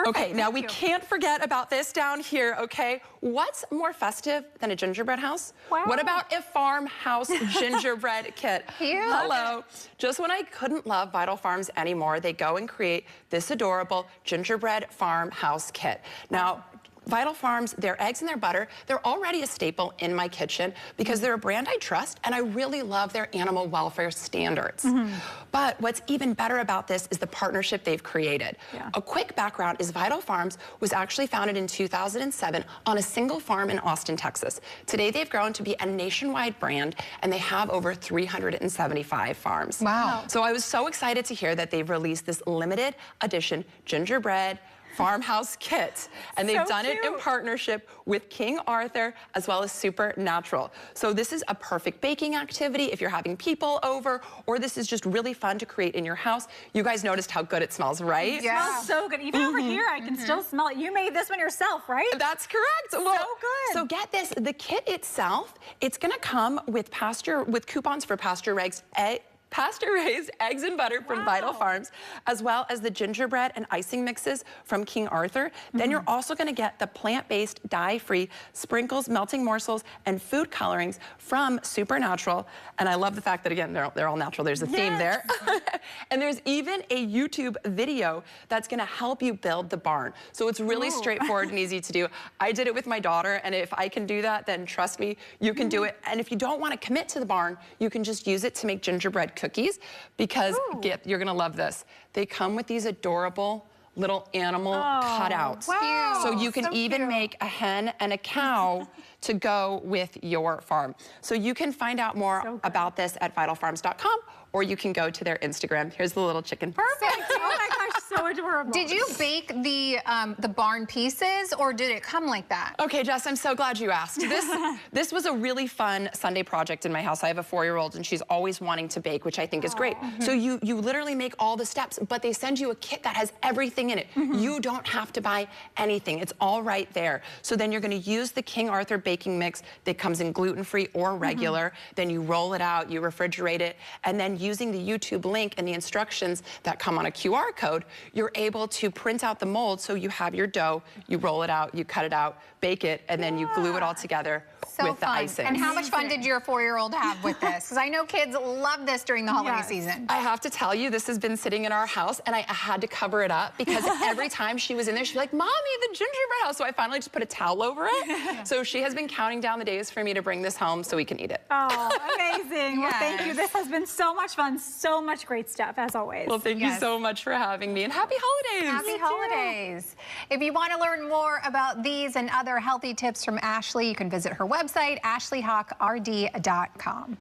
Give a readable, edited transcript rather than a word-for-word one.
Perfect. Okay, now we can't forget about this down here, okay? What's more festive than a gingerbread house? Wow. What about a farmhouse gingerbread kit? Cute. Hello. Just when I couldn't love Vital Farms anymore, they go and create this adorable gingerbread farmhouse kit. Now, Vital Farms, their eggs and their butter, they're already a staple in my kitchen because they're a brand I trust and I really love their animal welfare standards. But what's even better about this is the partnership they've created. A quick background is Vital Farms was actually founded in 2007 on a single farm in Austin, Texas. Today they've grown to be a nationwide brand and they have over 375 farms. Wow. So I was so excited to hear that they've released this limited edition gingerbread farmhouse kit, and they've done it in partnership with King Arthur as well as Supernatural. So this is a perfect baking activity if you're having people over, or this is just really fun to create in your house. You guys noticed how good it smells, right? Yeah. It smells so good. Even over here, I can still smell it. You made this one yourself, right? That's correct. Well, so good. So get this, the kit itself, it's gonna come with coupons for pasture-raised eggs and butter from Vital Farms, as well as the gingerbread and icing mixes from King Arthur. Then you're also going to get the plant-based, dye-free sprinkles, melting morsels, and food colorings from Supernatural. And I love the fact that, again, they're all natural. There's a theme there. And there's even a YouTube video that's going to help you build the barn. So it's really straightforward and easy to do. I did it with my daughter, and if I can do that, then trust me, you can do it. And if you don't want to commit to the barn, you can just use it to make gingerbread cookies, because you're gonna love this. They come with these adorable little animal cutouts. Wow. So you can even make a hen and a cow to go with your farm. So you can find out more about this at vitalfarms.com, or you can go to their Instagram. Here's the little chicken. Perfect. Oh my gosh, so adorable. Did you bake the barn pieces, or did it come like that? Okay, Jess, I'm so glad you asked. This was a really fun Sunday project in my house. I have a 4-year-old and she's always wanting to bake, which I think is great. So you literally make all the steps, but they send you a kit that has everything in it. You don't have to buy anything. It's all right there. So then you're gonna use the King Arthur baking mix that comes in gluten-free or regular. Then you roll it out, you refrigerate it, and then using the YouTube link and the instructions that come on a QR code, you're able to print out the mold so you have your dough, you roll it out, you cut it out, bake it, and then you glue it all together with the icing. And how much fun did your 4-year-old have with this? Because I know kids love this during the holiday season. I have to tell you, this has been sitting in our house, and I had to cover it up because every time she was in there, she'd be like, Mommy, the gingerbread house. So I finally just put a towel over it. So she has been counting down the days for me to bring this home so we can eat it. Oh, amazing. Well, thank you. This has been so much fun. So much great stuff, as always. Well, thank you so much for having me, and happy holidays. Happy holidays. If you want to learn more about these and other healthy tips from Ashley, you can visit her website, ashleyhawkrd.com.